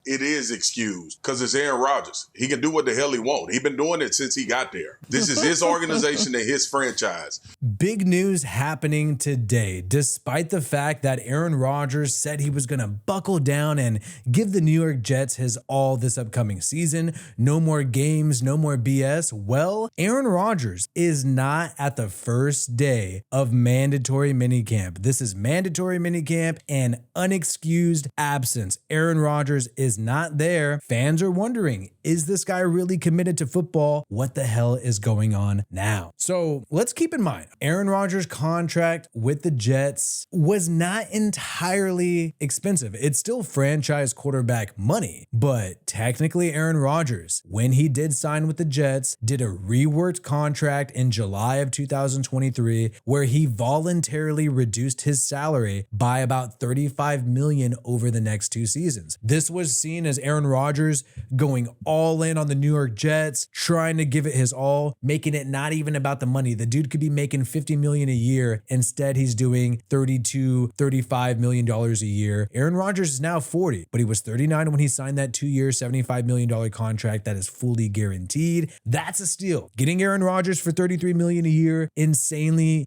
it is excused because it's Aaron Rodgers. He can do what the hell he wants. He's been doing it since he got there. This is his organization and his franchise. Big news happening today, despite the fact that Aaron Rodgers said he was going to buckle down and give the New York Jets his all this upcoming season. No more games, no more BS. Well, Aaron Rodgers is not at the first day of mandatory minicamp. This is mandatory minicamp and unexcused absence. Aaron Rodgers is not there. Fans are wondering, is this guy really committed to football? What the hell is going on now? So let's keep in mind, Aaron Rodgers' contract with the Jets was not entirely expensive. It's still franchise quarterback money, but technically Aaron Rodgers, when he did sign with the Jets, did a reworked contract in July of 2023 where he voluntarily reduced his salary by about $35 million over the next 2 seasons. This was seen as Aaron Rodgers going all in on the New York Jets, trying to give it his all, making it not even about the money. The dude could be making $50 million a year. Instead, he's doing $35 million a year. Aaron Rodgers is now 40, but he was 39 when he signed that 2-year, $75 million contract that is fully guaranteed. That's a steal. Getting Aaron Rodgers for $33 million a year, insanely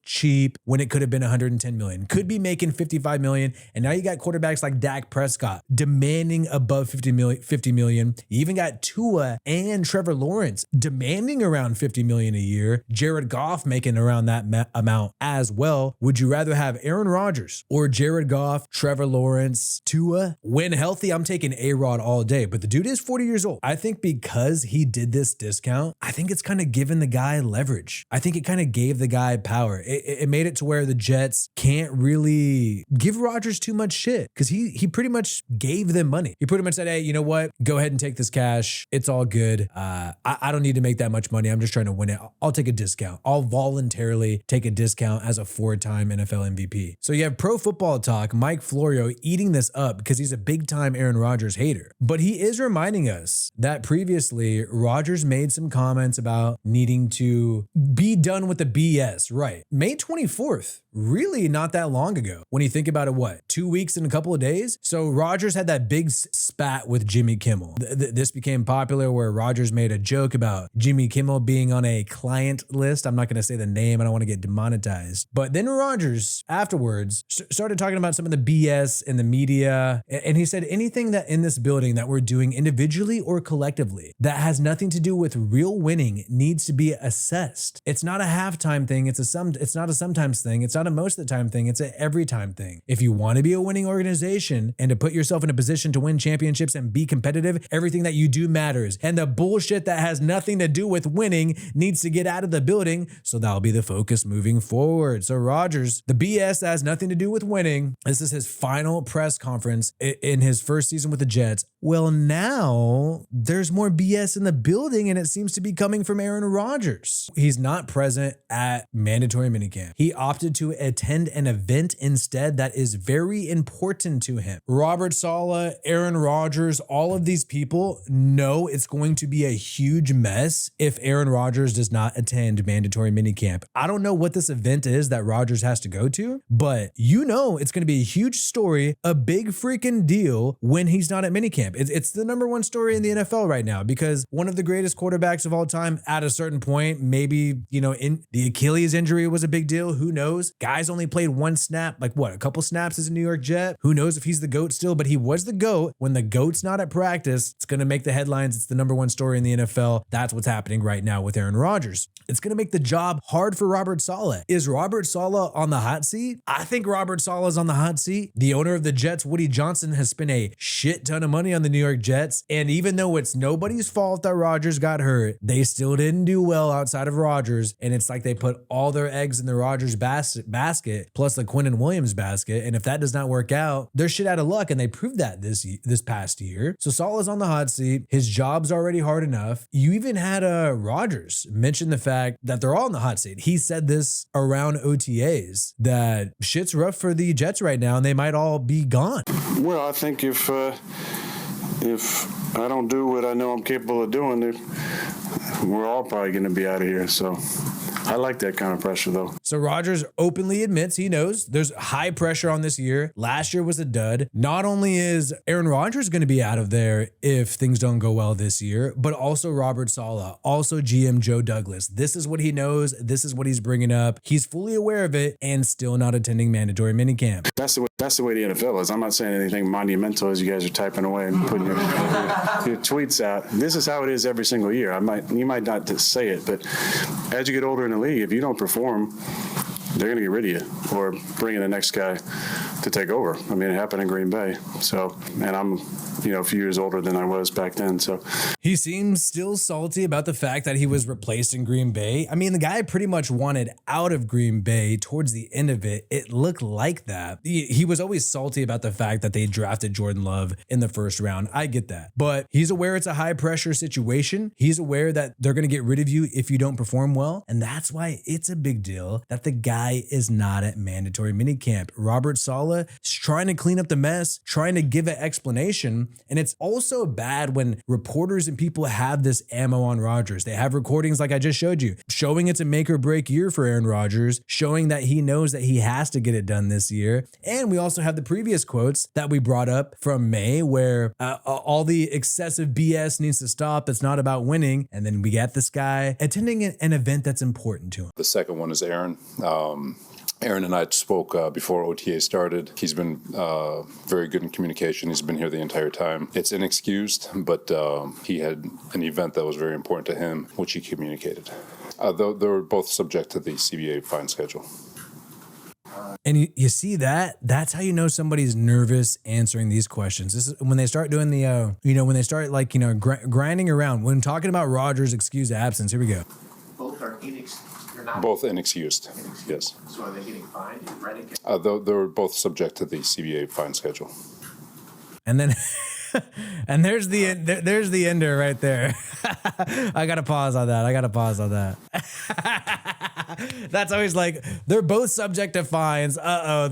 cheap when it could have been $110 million. Could be making $55 million. And now you got quarterbacks like Dak Prescott demanding above $50 million. You even got Tua and Trevor Lawrence demanding around $50 million a year. Jared Goff making around that amount as well. Would you rather have Aaron Rodgers or Jared Goff, Trevor Lawrence, Tua? When healthy, I'm taking A-Rod all day, but the dude is 40 years old. I think because he did this discount, I think it's kind of given the guy leverage. I think it kind of gave the guy power. It made it to where the Jets can't really give Rodgers too much shit because he pretty much gave them money. He pretty much said, hey, you know what? Go ahead and take this cash. It's all good. I don't need to make that much money. I'm just trying to win it. I'll take a discount. I'll voluntarily take a discount as a 4-time NFL MVP. So you have Pro Football Talk, Mike Florio, eating this up because he's a big-time Aaron Rodgers hater. But he is reminding us that previously Rodgers made some comments about needing to be done with the BS. Right. May 24th. Really not that long ago. When you think about it, what, 2 weeks and a couple of days? So Rodgers had that big spat with Jimmy Kimmel. This became popular where Rodgers made a joke about Jimmy Kimmel being on a client list. I'm not going to say the name. I don't want to get demonetized. But then Rodgers afterwards started talking about some of the BS in the media. And he said anything that in this building that we're doing individually or collectively that has nothing to do with real winning needs to be assessed. It's not a halftime thing. It's not a sometimes thing. It's not a most of the time thing. It's an every time thing. If you want to be a winning organization and to put yourself in a position to win championships and be competitive, everything that you do matters. And the bullshit that has nothing to do with winning needs to get out of the building. So that'll be the focus moving forward. So Rodgers, the BS that has nothing to do with winning. This is his final press conference in his first season with the Jets. Well, now there's more BS in the building and it seems to be coming from Aaron Rodgers. He's not present at mandatory minicamp. He opted to attend an event instead that is very important to him. Robert Saleh, Aaron Rodgers, all of these people know it's going to be a huge mess if Aaron Rodgers does not attend mandatory minicamp. I don't know what this event is that Rodgers has to go to, but you know it's going to be a huge story, a big freaking deal when he's not at minicamp. It's the number one story in the NFL right now because one of the greatest quarterbacks of all time at a certain point, maybe, in the Achilles injury was a big deal. Who knows? Guys only played one snap, a couple snaps as a New York Jet. Who knows if he's the GOAT still, but he was the GOAT. When the GOAT's not at practice, it's going to make the headlines. It's the number one story in the NFL. That's what's happening right now with Aaron Rodgers. It's going to make the job hard for Robert Saleh. Is Robert Saleh on the hot seat? I think Robert Saleh is on the hot seat. The owner of the Jets, Woody Johnson, has spent a shit ton of money on the New York Jets. And even though it's nobody's fault that Rodgers got hurt, they still didn't do well outside of Rodgers. And it's like they put all their eggs in the Rodgers basket plus the Quinnen Williams basket. And if that does not work out, they're shit out of luck. And they proved that this past year. So Saleh's on the hot seat. His job's already hard enough. You even had Rodgers mention the fact that they're all on the hot seat. He said this around OTAs that shit's rough for the Jets right now and they might all be gone. Well, I think if I don't do what I know I'm capable of doing, we're all probably going to be out of here. So I like that kind of pressure, though. So Rodgers openly admits he knows there's high pressure on this year. Last year was a dud. Not only is Aaron Rodgers going to be out of there if things don't go well this year, but also Robert Saleh, also GM Joe Douglas. This is what he knows. This is what he's bringing up. He's fully aware of it and still not attending mandatory minicamp. That's the way the NFL is. I'm not saying anything monumental as you guys are typing away and putting your tweets out. This is how it is every single year. You might not just say it, but as you get older in the league, if you don't perform, they're going to get rid of you or bring in the next guy to take over. I mean, it happened in Green Bay. So, and I'm, a few years older than I was back then. So he seems still salty about the fact that he was replaced in Green Bay. I mean, the guy pretty much wanted out of Green Bay towards the end of it. It looked like that. He was always salty about the fact that they drafted Jordan Love in the first round. I get that. But he's aware it's a high pressure situation. He's aware that they're going to get rid of you if you don't perform well. And that's why it's a big deal that the guy is not at mandatory minicamp. Robert Saleh is trying to clean up the mess, trying to give an explanation. And it's also bad when reporters and people have this ammo on Rodgers. They have recordings like I just showed you, showing it's a make or break year for Aaron Rodgers, showing that he knows that he has to get it done this year. And we also have the previous quotes that we brought up from May where all the excessive BS needs to stop. It's not about winning. And then we got this guy attending an event that's important to him. The second one is Aaron. Aaron and I spoke before OTA started. He's been very good in communication. He's been here the entire time. It's inexcused, but he had an event that was very important to him, which he communicated. Though they were both subject to the CBA fine schedule. And you see that? That's how you know somebody's nervous answering these questions. This is when they start doing the, when they start grinding around. When talking about Rodgers' excused absence, here we go. Both are inexcused. Both inexcused, yes. So are they getting fined? Though they were both subject to the CBA fine schedule. And then, and there's the ender right there. I gotta pause on that. That's always like, they're both subject to fines.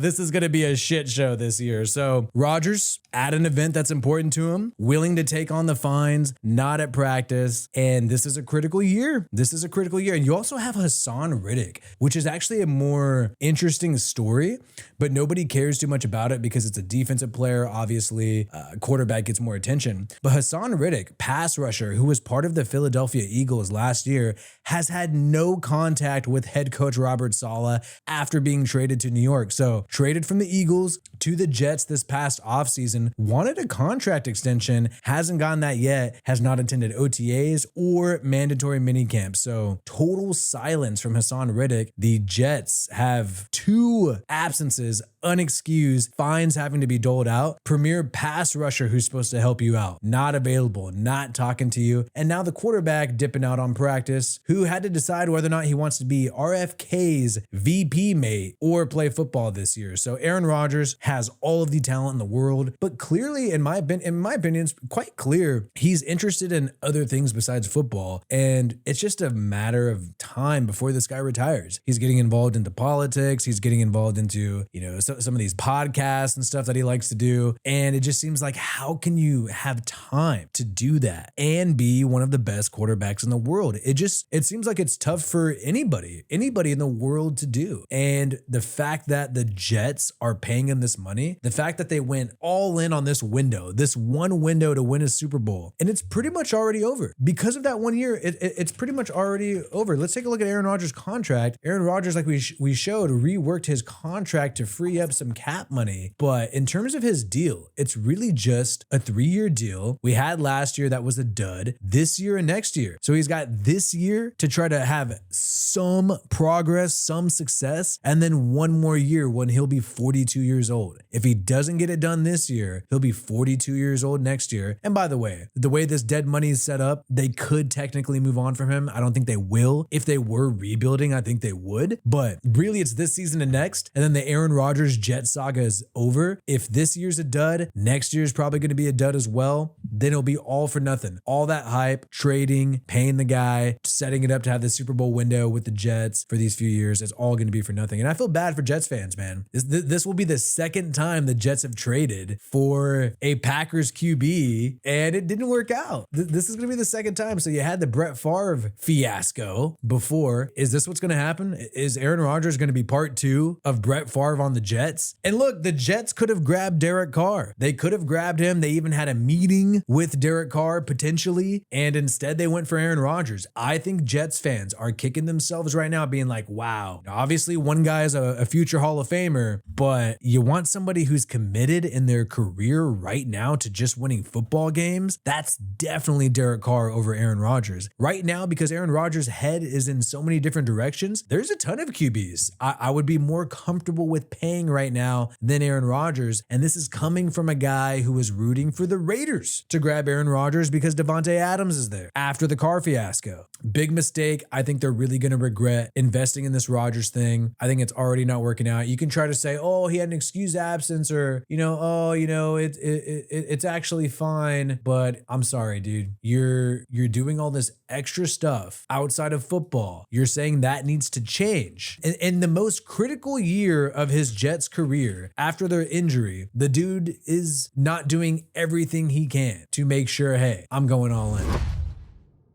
This is going to be a shit show this year. So Rodgers at an event that's important to him, willing to take on the fines, not at practice. And this is a critical year. And you also have Hassan Reddick, which is actually a more interesting story, but nobody cares too much about it because it's a defensive player. Obviously, quarterback gets more attention. But Hassan Reddick, pass rusher, who was part of the Philadelphia Eagles last year, has had no contact with head coach Robert Saleh after being traded to New York. So traded from the Eagles to the Jets this past offseason, wanted a contract extension, hasn't gotten that yet, has not attended OTAs or mandatory minicamp. So total silence from Hassan Reddick. The Jets have 2 absences, unexcused, fines having to be doled out. Premier pass rusher who's supposed to help you out, not available, not talking to you. And now the quarterback dipping out on practice, who had to decide whether or not he wants to be RFK's VP mate or play football this year. So Aaron Rodgers has all of the talent in the world, but clearly, in my opinion, it's quite clear he's interested in other things besides football. And it's just a matter of time before this guy retires. He's getting involved into politics. He's getting involved into, some of these podcasts and stuff that he likes to do. And it just seems like, how can you have time to do that and be one of the best quarterbacks in the world? It seems like it's tough for anybody in the world to do. And the fact that the Jets are paying him this money, the fact that they went all in on this one window to win a Super Bowl, and it's pretty much already over. Because of that 1 year, it's pretty much already over. Let's take a look at Aaron Rodgers' contract. Aaron Rodgers, like we showed, reworked his contract to free up some cap money. But in terms of his deal, it's really just a 3-year deal. We had last year that was a dud, this year and next year. So he's got this year to try to have some progress, some success, and then 1 more year when he'll be 42 years old. If he doesn't get it done this year, he'll be 42 years old next year. And by the way this dead money is set up, they could technically move on from him. I don't think they will. If they were rebuilding, I think they would. But really, it's this season and next. And then the Aaron Rodgers Jet saga is over. If this year's a dud, next year's probably going to be a dud as well. then it'll be all for nothing. All that hype, trading, paying the guy, setting it up to have the Super Bowl window with the Jets for these few years, it's all going to be for nothing. And I feel bad for Jets fans, man. This will be the second time the Jets have traded for a Packers QB, and it didn't work out. This is going to be the second time. So you had the Brett Favre fiasco before. Is this what's going to happen? Is Aaron Rodgers going to be part 2 of Brett Favre on the Jets? And look, the Jets could have grabbed Derek Carr. They could have grabbed him. They even had a meeting with Derek Carr potentially, and instead they went for Aaron Rodgers. I think Jets fans are kicking themselves right now being like, wow, obviously one guy is a future Hall of Famer, but you want somebody who's committed in their career right now to just winning football games? That's definitely Derek Carr over Aaron Rodgers. Right now, because Aaron Rodgers' head is in so many different directions, there's a ton of QBs I would be more comfortable with paying right now than Aaron Rodgers. And this is coming from a guy who was rooting for the Raiders to grab Aaron Rodgers because Devontae Adams is there after the Carr fiasco. Big mistake. I think they're really going to regret investing in this Rodgers thing. I think it's already not working out. You can try to say, oh, he had an excused absence, or, it's actually fine. But I'm sorry, dude. You're doing all this extra stuff outside of football. You're saying that needs to change. In the most critical year of his Jets career, after their injury, the dude is not doing everything he can to make sure, hey, I'm going all in.